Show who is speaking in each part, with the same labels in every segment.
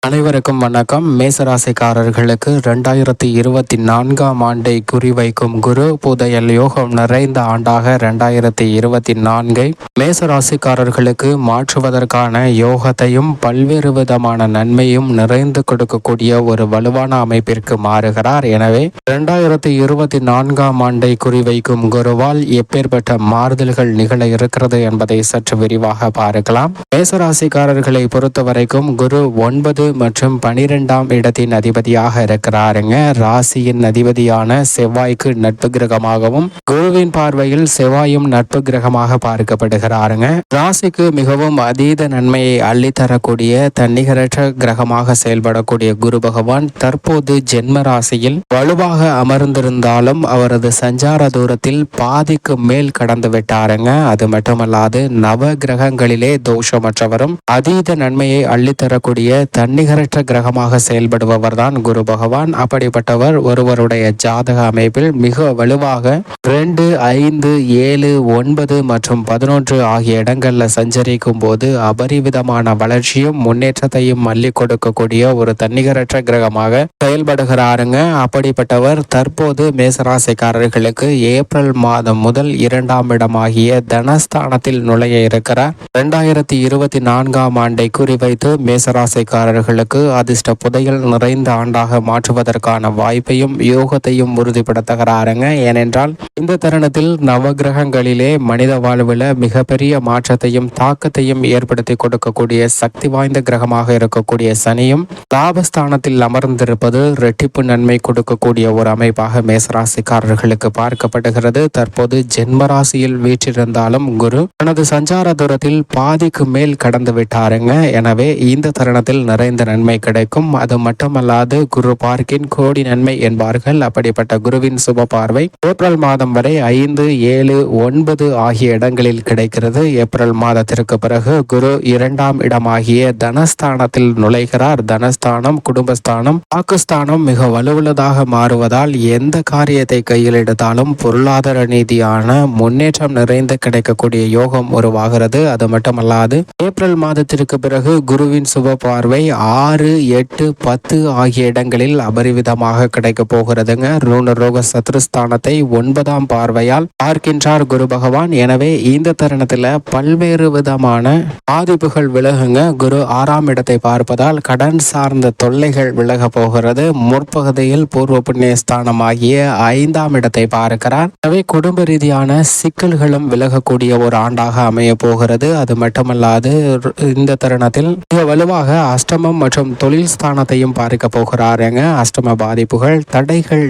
Speaker 1: அனைவருக்கும் வணக்கம். மேசராசிக்காரர்களுக்கு 2024ஆம் ஆண்டை குறிவைக்கும் குரு புதையல் யோகம் நிறைந்த ஆண்டாக 2024ஐ மேசராசிக்காரர்களுக்கு மாற்றுவதற்கான யோகத்தையும் பல்வேறு விதமான நன்மையும் நிறைந்து கொடுக்கக்கூடிய ஒரு வலுவான அமைப்பிற்கு மாறுகிறார். எனவே 2024ஆம் ஆண்டை குறிவைக்கும் குருவால் எப்பேற்பட்ட மாறுதல்கள் நிகழ இருக்கிறது என்பதை சற்று விரிவாக பார்க்கலாம். மேசராசிக்காரர்களை பொறுத்தவரைக்கும் குரு 9 மற்றும் 12ஆம் இடத்தின் அதிபதியாக இருக்கிறாருங்க. ராசியின் அதிபதியான செவ்வாய்க்கு நட்பு கிரகமாகவும் குருவின் பார்வையில் செவ்வாயும் நட்பு கிரகமாக பார்க்கப்படுகிறாருங்க. ராசிக்கு மிகவும் அதீத நன்மையை அள்ளித்தரக்கூடிய தன்னிகரற்ற கிரகமாக செயல்படக்கூடிய குரு பகவான் தற்போது ஜென்ம ராசியில் வலுவாக அமர்ந்திருந்தாலும் அவரது சஞ்சார தூரத்தில் பாதிக்கு மேல் கடந்து விட்டாருங்க. அது மட்டுமல்லாது நவ கிரகங்களிலே தோஷமற்றவரும் அதீத நன்மையை அள்ளித்தரக்கூடிய நிகரற்ற கிரகமாக செயல்படுபவர் தான் குரு பகவான். அப்படிப்பட்டவர் ஒருவருடைய ஜாதக அமைப்பில் மிக வலுவாக 2, 5, 7, 9 மற்றும் 11 ஆகிய இடங்கள்ல சஞ்சரிக்கும் போது அபரிவிதமான வளர்ச்சியும் முன்னேற்றத்தையும் அள்ளி கொடுக்கக்கூடிய ஒரு தன்னிகரற்ற கிரகமாக செயல்படுகிறாருங்க. அப்படிப்பட்டவர் தற்போது மேசராசிக்காரர்களுக்கு ஏப்ரல் மாதம் முதல் 2ஆம் இடமாகிய தனஸ்தானத்தில் நுழைய இருக்கிறார். 2024ஆம் ஆண்டை குறிவைத்து மேசராசிக்காரர்களுக்கு அதிர்ஷ்ட புதையல் நிறைந்த ஆண்டாக மாற்றுவதற்கான வாய்ப்பையும் யோகத்தையும் உறுதிப்படுத்துகிறாருங்க. ஏனென்றால் இந்த தருணத்தில் நவகிரகங்களிலே மனித வாழ்வில் மிகப்பெரிய மாற்றத்தையும் தாக்கத்தையும் ஏற்படுத்தி கொடுக்கக்கூடிய சக்தி வாய்ந்த கிரகமாக இருக்கக்கூடிய சனியும் லாபஸ்தானத்தில் அமர்ந்திருப்பது இரட்டிப்பு நன்மை கொடுக்கக்கூடிய ஒரு அமைப்பாக மேசராசிக்காரர்களுக்கு பார்க்கப்படுகிறது. தற்போது ஜென்மராசியில் வீற்றிருந்தாலும் குரு தனது சஞ்சார தூரத்தில் பாதிக்கு மேல் கடந்து விட்டாருங்க. எனவே இந்த தருணத்தில் நிறைந்த நன்மை கிடைக்கும். அது மட்டுமல்லாது குரு பார்க்கின் கோடி நன்மை என்பார்கள். அப்படிப்பட்ட குருவின் சுப பார்வை ஏப்ரல் மாதம் வரை 5, 7, 9 ஆகிய இடங்களில் கிடைக்கிறது. ஏப்ரல் மாதத்திற்கு பிறகு குரு 2ஆம் இடமாகிய தனஸ்தானத்தில் நுழைகிறார். தனஸ்தானம், குடும்பஸ்தானம், வாக்குஸ்தானம் மிக வலுவுள்ளதாக மாறுவதால் எந்த காரியத்தை கையில் எடுத்தாலும் பொருளாதார ரீதியான முன்னேற்றம் நிறைந்து கிடைக்கக்கூடிய யோகம் உருவாகிறது. அது மட்டுமல்லாது ஏப்ரல் மாதத்திற்கு பிறகு குருவின் சுப பார்வை 6, 8, 10 ஆகிய இடங்களில் அபரிவிதமாக கிடைக்க போகிறதுங்க. ரோக சத்ருஸ்தானத்தை 9ஆம் பார்வையால் பார்க்கின்றார் குரு பகவான். எனவே இந்த தருணத்துல பல்வேறு விதமான பாதிப்புகள் விலகுங்க. குரு 6ஆம் இடத்தை பார்ப்பதால் கடன் சார்ந்த தொல்லைகள் விலக போகிறது. முற்பகுதியில் பூர்வ புண்ணிய ஸ்தானம் ஆகிய 5ஆம் இடத்தை பார்க்கிறார். எனவே குடும்ப ரீதியான சிக்கல்களும் விலகக்கூடிய ஒரு ஆண்டாக அமைய போகிறது. அது மட்டுமல்லாது இந்த தருணத்தில் மிக வலுவாக அஷ்டமம் மற்றும் தொழில் ஸ்தானத்தையும் பார்க்க போகிறாருங்க. அஷ்டம பாதிப்புகள் தடைகள்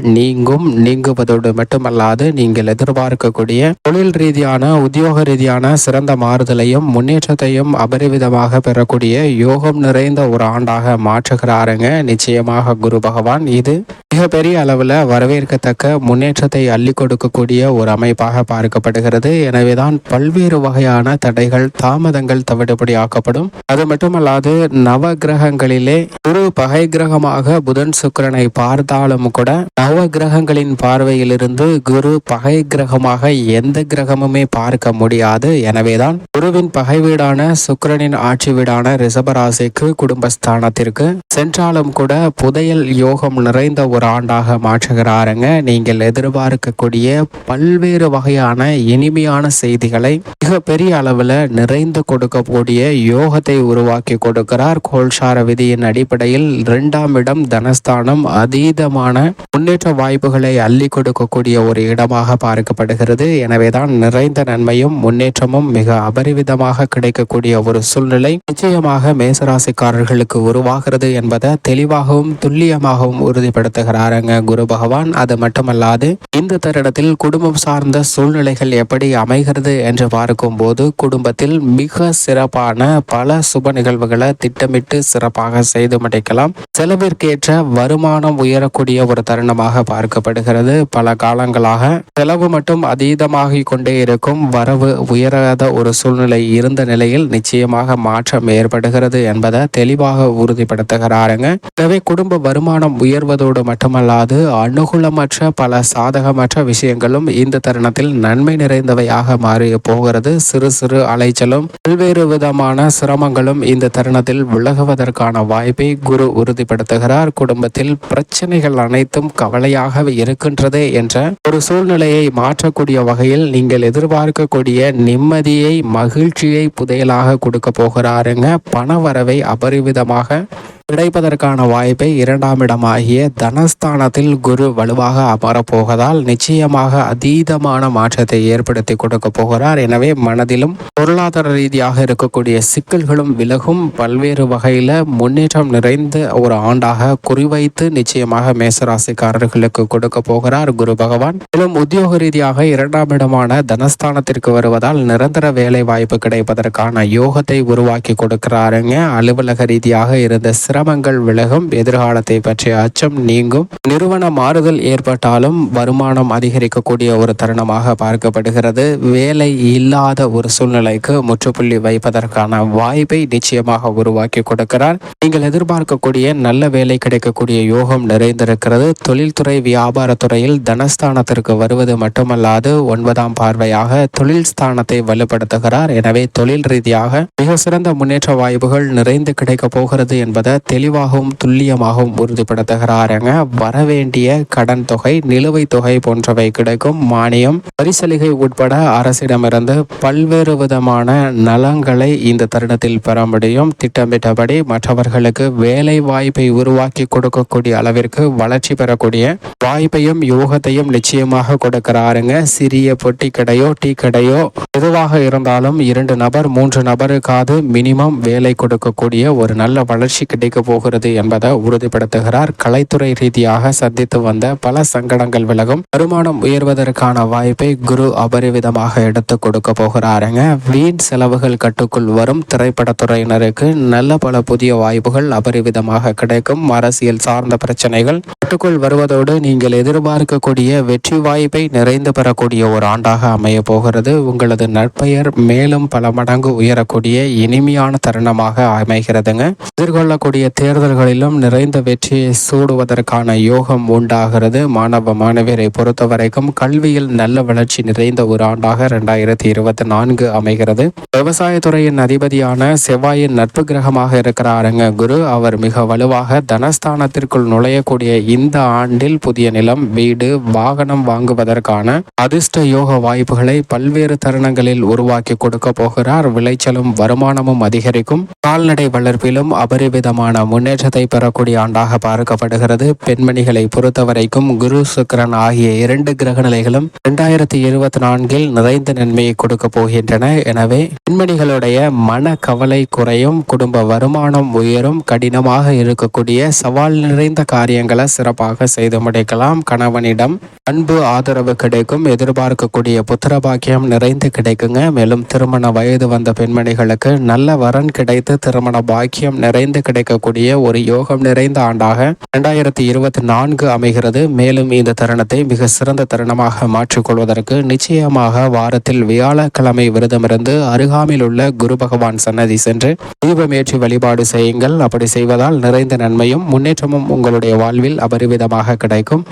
Speaker 1: நீங்குவதோடு மட்டுமல்லாது நீங்கள் எதிர்பார்க்கக்கூடிய தொழில் ரீதியான உத்தியோக ரீதியான சிறந்த மாறுதலையும் முன்னேற்றத்தையும் அபரிவிதமாக பெறக்கூடிய யோகம் நிறைந்த ஒரு ஆண்டாக மாற்றுகிறாருங்க. நிச்சயமாக குரு பகவான் இது மிகப்பெரிய அளவில் வரவேற்கத்தக்க முன்னேற்றத்தை அள்ளி கொடுக்கக்கூடிய ஒரு அமைப்பாக பார்க்கப்படுகிறது. எனவேதான் பல்வேறு வகையான தடைகள் தாமதங்கள் தவிடுபடி ஆக்கப்படும். அது மட்டுமல்லாது நவ கிரகங்களிலே குரு பகை கிரகமாக புதன் சுக்கிரனை பார்த்தாலும் கூட நவ கிரகங்களின் பார்வையிலிருந்து குரு பகை கிரகமாக எந்த கிரகமுமே பார்க்க முடியாது. எனவேதான் குருவின் பகை வீடான சுக்கிரனின் ஆட்சி வீடான ரிஷபராசிக்கு குடும்பஸ்தானத்திற்கு சென்றாலும் கூட புதையல் யோகம் நிறைந்த ஒரு ஆண்டாக மாற்றுகிறாருங்க. நீங்கள் எதிர்பார்க்கக்கூடிய பல்வேறு வகையான இனிமையான செய்திகளை மிக பெரிய அளவில் நிறைந்து கொடுக்கக்கூடிய யோகத்தை உருவாக்கி கொடுக்கிறார். கோல்சார விதியின் அடிப்படையில் 2ஆம் இடம் தனஸ்தானம் அதீதமான முன்னேற்ற வாய்ப்புகளை அள்ளி கொடுக்கக்கூடிய ஒரு இடமாக பார்க்கப்படுகிறது. எனவேதான் நிறைந்த நன்மையும் முன்னேற்றமும் மிக அபரிவிதமாக கிடைக்கக்கூடிய ஒரு சூழ்நிலை நிச்சயமாக மேசராசிக்காரர்களுக்கு உருவாகிறது என்பதை தெளிவாகவும் துல்லியமாகவும் உறுதிப்படுத்துகிறாருங்க குரு பகவான். அது மட்டுமல்லாது இந்த தருணத்தில் குடும்பம் சார்ந்த சூழ்நிலைகள் எப்படி அமைகிறது என்று பார்க்கும் போது குடும்பத்தில் மிக சிறப்பான பல சுப நிகழ்வுகளை திட்டமிட்டு சிறப்பாக செய்து முடிக்கலாம். செலவிற்கேற்ற வருமானம் உயரக்கூடிய ஒரு தருணமாக பார்க்கப்படுகிறது. பல காலங்களாக செலவு மட்டும் அதீதமாகி கொண்டே இருக்கும், வரவு உயராத ஒரு சூழ்நிலை இருந்த நிலையில் நிச்சயமாக மாற்றம் ஏற்படுகிறது என்பதை தெளிவாக உறுதிப்படுத்துகிறாருங்க. எனவே குடும்ப வருமானம் உயர்வதோடு மட்டுமல்லாது அனுகூலமற்ற பல சாதகமற்ற விஷயங்களும் இந்த தருணத்தில் நன்மை நிறைந்தவையாக மாறிய போகிறது. சிறு சிறு அலைச்சலும் பல்வேறு விதமான சிரமங்களும் இந்த தருணத்தில் விலகுவதற்கான கிடைப்பதற்கான வாய்ப்பை குரு உறுதிப்படுத்துகிறார். குடும்பத்தில் பிரச்சனைகள் அனைத்தும் கவலையாகவே இருக்கின்றது என்ற ஒரு சூழ்நிலையை மாற்றக்கூடிய வகையில் நீங்கள் எதிர்பார்க்கக்கூடிய நிம்மதியை, மகிழ்ச்சியை புதையலாக கொடுக்க போகிறாருங்க. பணவரவை அபரிவிதமாக கிடைப்பதற்கான வாய்ப்பை 2ஆம் இடமாகிய தனஸ்தானத்தில் குரு வலுவாக அமரப்போவதால் நிச்சயமாக அதீதமான மாற்றத்தை ஏற்படுத்தி கொடுக்க போகிறார். எனவே மனதிலும் பொருளாதார ரீதியாக இருக்கக்கூடிய சிக்கல்களும் விலகும். பல்வேறு வகையில முன்னேற்றம் நிறைந்த ஒரு ஆண்டாக குறிவைத்து நிச்சயமாக மேசராசிக்காரர்களுக்கு கொடுக்க போகிறார் குரு பகவான். மேலும் உத்தியோக ரீதியாக 2ஆம் இடமான தனஸ்தானத்திற்கு வருவதால் நிரந்தர வேலை வாய்ப்பு கிடைப்பதற்கான யோகத்தை உருவாக்கி கொடுக்கிறாருங்க. அலுவலக ரீதியாக இருந்த சிரமங்கள் விலகும். எதிர்காலத்தை பற்றிய அச்சம் நீங்கும். நிறுவன மாறுதல் ஏற்பட்டாலும் வருமானம் அதிகரிக்கக்கூடிய ஒரு தருணமாக பார்க்கப்படுகிறது. வேலை இல்லாத ஒரு சூழ்நிலைக்கு முற்றுப்புள்ளி வைப்பதற்கான வாய்ப்பை நிச்சயமாக உருவாக்கி கொடுக்கிறார். நீங்கள் எதிர்பார்க்கக்கூடிய நல்ல வேலை கிடைக்கக்கூடிய யோகம் நிறைந்திருக்கிறது. தொழில்துறை, வியாபாரத்துறையில் தனஸ்தானத்திற்கு வருவது மட்டுமல்லாது 9ஆம் பார்வையாக தொழில் ஸ்தானத்தை வலுப்படுத்துகிறார். எனவே தொழில் ரீதியாக மிக சிறந்த முன்னேற்ற வாய்ப்புகள் நிறைந்து கிடைக்க போகிறது என்பதை தெளிவாகவும் துல்லியமாகவும் உறுதிப்படுத்துகிறாருங்க. வரவேண்டிய கடன் தொகை, நிலுவைத் தொகை போன்றவை கிடைக்கும். மானியம், பரிசலுகை உட்பட அரசிடமிருந்து பல்வேறு விதமான நலங்களை இந்த தருணத்தில் பெற முடியும். திட்டமிட்டபடி மற்றவர்களுக்கு வேலை வாய்ப்பை உருவாக்கி கொடுக்கக்கூடிய அளவிற்கு வளர்ச்சி பெறக்கூடிய வாய்ப்பையும் யோகத்தையும் நிச்சயமாக கொடுக்கிறாருங்க. சிறிய பொட்டி கடையோ, டீ கடையோ எதுவாக இருந்தாலும் 2 நபர் 3 நபருக்காவது மினிமம் வேலை கொடுக்கக்கூடிய ஒரு நல்ல வளர்ச்சி கிடைக்க போகிறது என்பதை உறுதிப்படுத்துகிறார். கலைத்துறை ரீதியாக சந்தித்து வந்த பல சங்கடங்கள் விலகும். வருமானம் உயர்வதற்கான வாய்ப்பை குரு அபரிவிதமாக எடுத்து கொடுக்க போகிறாருங்க. வீண் செலவுகள் கட்டுக்குள் வரும். திரைப்படத்துறையினருக்கு நல்ல பல புதிய வாய்ப்புகள் அபரிவிதமாக கிடைக்கும். அரசியல் சார்ந்த பிரச்சனைகள் கட்டுக்குள் வருவதோடு நீங்கள் எதிர்பார்க்கக்கூடிய வெற்றி வாய்ப்பை நிறைந்து பெறக்கூடிய ஒரு ஆண்டாக அமைய போகிறது. உங்களது நற்பெயர் மேலும் பல மடங்கு உயரக்கூடிய இனிமையான தருணமாக அமைகிறதுங்க. எதிர்கொள்ளக்கூடிய தேர்தல்களிலும் நிறைந்த வெற்றியை சூடுவதற்கான யோகம் உண்டாகிறது. மாணவ மாணவியரை பொறுத்தவரைக்கும் கல்வியில் நல்ல வளர்ச்சி நிறைந்த ஒரு ஆண்டாக 2024 அமைகிறது. விவசாயத்துறையின் அதிபதியான செவ்வாயின் நட்பு கிரகமாக இருக்கிறாருங்க குரு. அவர் மிக வலுவாக தனஸ்தானத்திற்குள் நுழையக்கூடிய இந்த ஆண்டில் புதிய நிலம், வீடு, வாகனம் வாங்குவதற்கான அதிர்ஷ்ட யோக வாய்ப்புகளை பல்வேறு தருணங்களில் உருவாக்கி கொடுக்க போகிறார். விளைச்சலும் வருமானமும் அதிகரிக்கும். கால்நடை வளர்ப்பிலும் அபரிவிதமான முன்னேற்றத்தை பெறக்கூடிய ஆண்டாக பார்க்கப்படுகிறது. பெண்மணிகளை பொறுத்தவரைக்கும் குரு, சுக்கிரன் ஆகிய 2 கிரக நிலைகளும் 2024 நிறைந்த நன்மையை கொடுக்க போகின்றன. எனவே பெண்மணிகளுடைய மன கவலை குறையும். குடும்ப வருமானம் உயரும். கடினமாக இருக்கக்கூடிய சவால் நிறைந்த காரியங்களை சிறப்பாக செய்து முடிக்கலாம். கணவனிடம் அன்பு, ஆதரவு கிடைக்கும். எதிர்பார்க்கக்கூடிய புத்திர பாக்கியம் நிறைந்து கிடைக்குங்க. மேலும் திருமண வயது வந்த பெண்மணிகளுக்கு நல்ல வரன் கிடைத்து திருமண பாக்கியம் நிறைந்து கிடைக்கக்கூடிய ஒரு யோகம் நிறைந்த ஆண்டாக 2024 அமைகிறது. மேலும் இந்த தருணத்தை மிக சிறந்த தருணமாக மாற்றிக்கொள்வதற்கு நிச்சயமாக வாரத்தில் வியாழக்கிழமை விரதமிருந்து அருகாமையில் உள்ள குரு பகவான் சன்னதி சென்று தீபமேற்றி வழிபாடு செய்யுங்கள். அப்படி செய்வதால் நிறைந்த நன்மையும் முன்னேற்றமும் உங்களுடைய வாழ்வில் அபரிவிதமாக கிடைக்கும்.